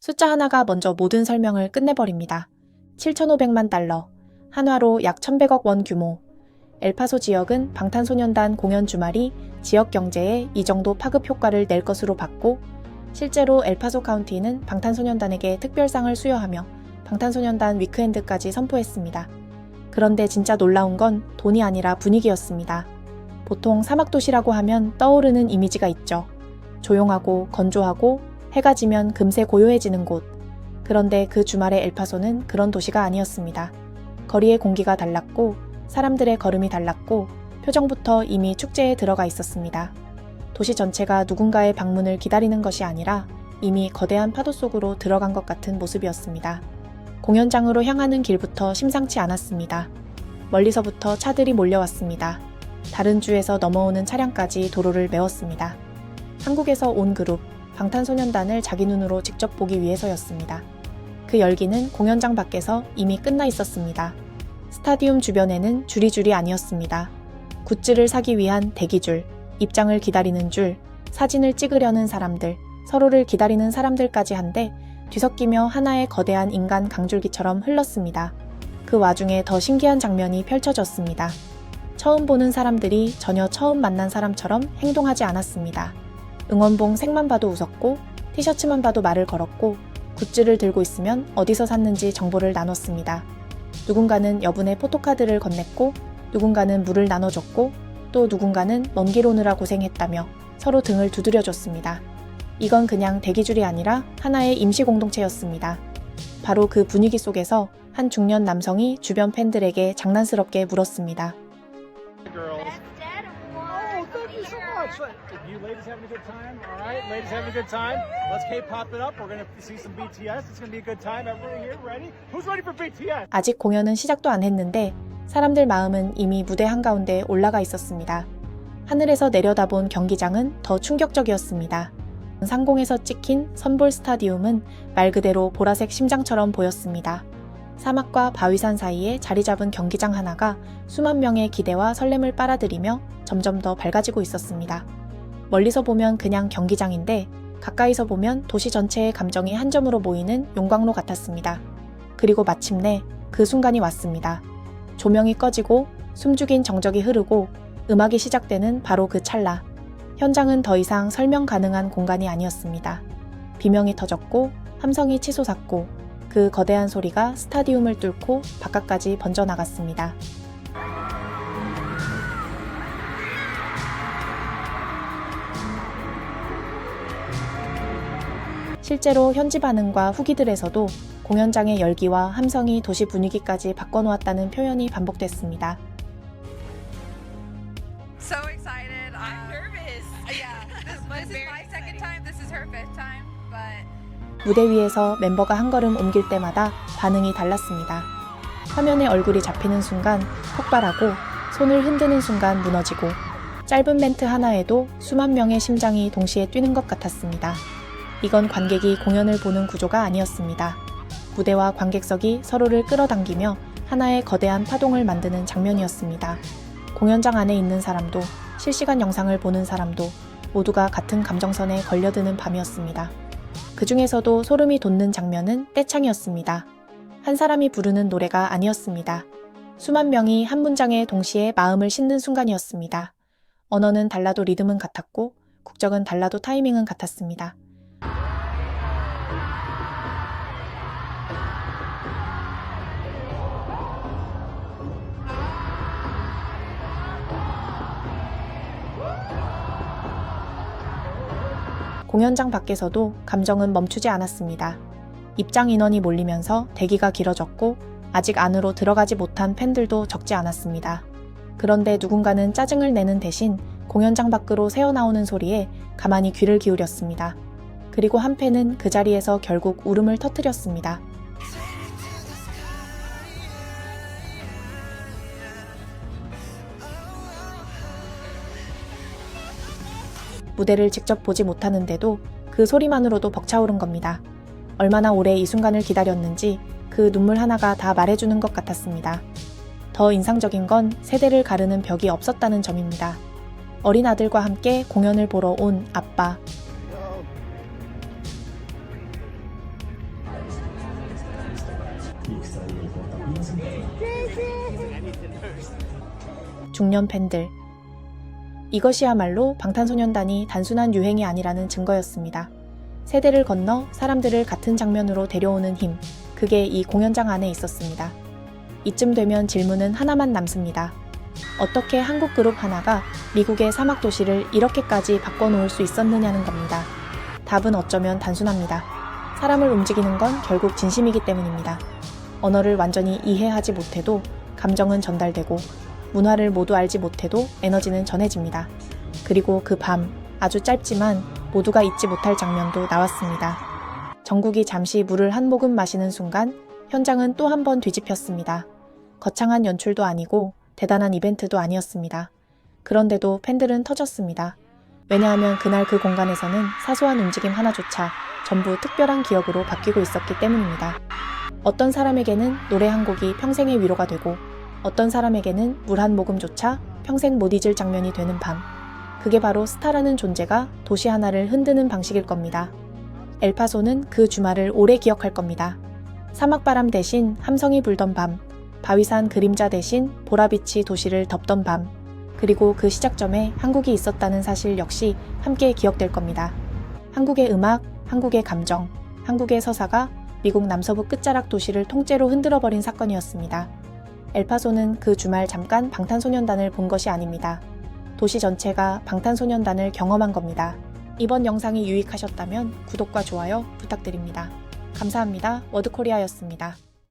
숫자 하나가 먼저 모든 설명을 끝내버립니다. 7,500만 달러, 한화로 약 1,100억 원 규모. 엘파소 지역은 방탄소년단 공연 주말이 지역 경제에 이 정도 파급 효과를 낼 것으로 봤고, 실제로 엘파소 카운티는 방탄소년단에게 특별상을 수여하며 방탄소년단 위크엔드까지 선포했습니다. 그런데 진짜 놀라운 건 돈이 아니라 분위기였습니다. 보통 사막도시라고 하면 떠오르는 이미지가 있죠. 조용하고 건조하고 해가 지면 금세 고요해지는 곳. 그런데 그 주말의 엘파소는 그런 도시가 아니었습니다. 거리의 공기가 달랐고 사람들의 걸음이 달랐고 표정부터 이미 축제에 들어가 있었습니다. 도시 전체가 누군가의 방문을 기다리는 것이 아니라 이미 거대한 파도 속으로 들어간 것 같은 모습이었습니다. 공연장으로 향하는 길부터 심상치 않았습니다. 멀리서부터 차들이 몰려왔습니다. 다른 주에서 넘어오는 차량까지 도로를 메웠습니다. 한국에서 온 그룹, 방탄소년단을 자기 눈으로 직접 보기 위해서였습니다. 그 열기는 공연장 밖에서 이미 끝나 있었습니다. 스타디움 주변에는 줄이 아니었습니다. 굿즈를 사기 위한 대기줄, 입장을 기다리는 줄, 사진을 찍으려는 사람들, 서로를 기다리는 사람들까지 한데 뒤섞이며 하나의 거대한 인간 강줄기처럼 흘렀습니다. 그 와중에 더 신기한 장면이 펼쳐졌습니다. 처음 보는 사람들이 전혀 처음 만난 사람처럼 행동하지 않았습니다. 응원봉 색만 봐도 웃었고 티셔츠만 봐도 말을 걸었고 굿즈를 들고 있으면 어디서 샀는지 정보를 나눴습니다. 누군가는 여분의 포토카드를 건넸고 누군가는 물을 나눠줬고 또 누군가는 먼 길 오느라 고생했다며 서로 등을 두드려줬습니다. 이건 그냥 대기줄이 아니라 하나의 임시 공동체였습니다. 바로 그 분위기 속에서 한 중년 남성이 주변 팬들에게 장난스럽게 물었습니다. You ladies having a good time? All right, ladies having a good time? Let's K-pop it up. We're gonna see some BTS. It's gonna be a good time. Everybody here, ready? Who's ready for BTS? 아직 공연은 시작도 안 했는데 사람들 마음은 이미 무대 한가운데 올라가 있었습니다. 하늘에서 내려다본 경기장은 더 충격적이었습니다. 상공에서 찍힌 선볼 스타디움은 말 그대로 보라색 심장처럼 보였습니다. 사막과 바위산 사이에 자리 잡은 경기장 하나가 수만 명의 기대와 설렘을 빨아들이며 점점 더 밝아지고 있었습니다. 멀리서 보면 그냥 경기장인데 가까이서 보면 도시 전체의 감정이 한 점으로 모이는 용광로 같았습니다. 그리고 마침내 그 순간이 왔습니다. 조명이 꺼지고 숨죽인 정적이 흐르고 음악이 시작되는 바로 그 찰나. 현장은 더 이상 설명 가능한 공간이 아니었습니다. 비명이 터졌고 함성이 치솟았고 그 거대한 소리가 스타디움을 뚫고 바깥까지 번져나갔습니다. 실제로 현지 반응과 후기들에서도 공연장의 열기와 함성이 도시 분위기까지 바꿔놓았다는 표현이 반복됐습니다. So excited. I'm nervous. Yeah. This is my second time. This is her fifth time. But 무대 위에서 멤버가 한 걸음 옮길 때마다 반응이 달랐습니다. 화면에 얼굴이 잡히는 순간 폭발하고 손을 흔드는 순간 무너지고 짧은 멘트 하나에도 수만 명의 심장이 동시에 뛰는 것 같았습니다. 이건 관객이 공연을 보는 구조가 아니었습니다. 무대와 관객석이 서로를 끌어당기며 하나의 거대한 파동을 만드는 장면이었습니다. 공연장 안에 있는 사람도 실시간 영상을 보는 사람도 모두가 같은 감정선에 걸려드는 밤이었습니다. 그 중에서도 소름이 돋는 장면은 떼창이었습니다. 한 사람이 부르는 노래가 아니었습니다. 수만 명이 한 문장에 동시에 마음을 싣는 순간이었습니다. 언어는 달라도 리듬은 같았고 국적은 달라도 타이밍은 같았습니다. 공연장 밖에서도 감정은 멈추지 않았습니다. 입장 인원이 몰리면서 대기가 길어졌고 아직 안으로 들어가지 못한 팬들도 적지 않았습니다. 그런데 누군가는 짜증을 내는 대신 공연장 밖으로 새어나오는 소리에 가만히 귀를 기울였습니다. 그리고 한 팬은 그 자리에서 결국 울음을 터뜨렸습니다. 무대를 직접 보지 못하는데도 그 소리만으로도 벅차오른 겁니다. 얼마나 오래 이 순간을 기다렸는지 그 눈물 하나가 다 말해주는 것 같았습니다. 더 인상적인 건 세대를 가르는 벽이 없었다는 점입니다. 어린 아들과 함께 공연을 보러 온 아빠. 중년 팬들. 이것이야말로 방탄소년단이 단순한 유행이 아니라는 증거였습니다. 세대를 건너 사람들을 같은 장면으로 데려오는 힘, 그게 이 공연장 안에 있었습니다. 이쯤 되면 질문은 하나만 남습니다. 어떻게 한국 그룹 하나가 미국의 사막 도시를 이렇게까지 바꿔놓을 수 있었느냐는 겁니다. 답은 어쩌면 단순합니다. 사람을 움직이는 건 결국 진심이기 때문입니다. 언어를 완전히 이해하지 못해도 감정은 전달되고, 문화를 모두 알지 못해도 에너지는 전해집니다. 그리고 그 밤, 아주 짧지만 모두가 잊지 못할 장면도 나왔습니다. 정국이 잠시 물을 한 모금 마시는 순간 현장은 또 한 번 뒤집혔습니다. 거창한 연출도 아니고 대단한 이벤트도 아니었습니다. 그런데도 팬들은 터졌습니다. 왜냐하면 그날 그 공간에서는 사소한 움직임 하나조차 전부 특별한 기억으로 바뀌고 있었기 때문입니다. 어떤 사람에게는 노래 한 곡이 평생의 위로가 되고, 어떤 사람에게는 물 한 모금조차 평생 못 잊을 장면이 되는 밤. 그게 바로 스타라는 존재가 도시 하나를 흔드는 방식일 겁니다. 엘파소는 그 주말을 오래 기억할 겁니다. 사막바람 대신 함성이 불던 밤, 바위산 그림자 대신 보라빛이 도시를 덮던 밤, 그리고 그 시작점에 한국이 있었다는 사실 역시 함께 기억될 겁니다. 한국의 음악, 한국의 감정, 한국의 서사가 미국 남서부 끝자락 도시를 통째로 흔들어버린 사건이었습니다. 엘파소는 그 주말 잠깐 방탄소년단을 본 것이 아닙니다. 도시 전체가 방탄소년단을 경험한 겁니다. 이번 영상이 유익하셨다면 구독과 좋아요 부탁드립니다. 감사합니다. 워드코리아였습니다.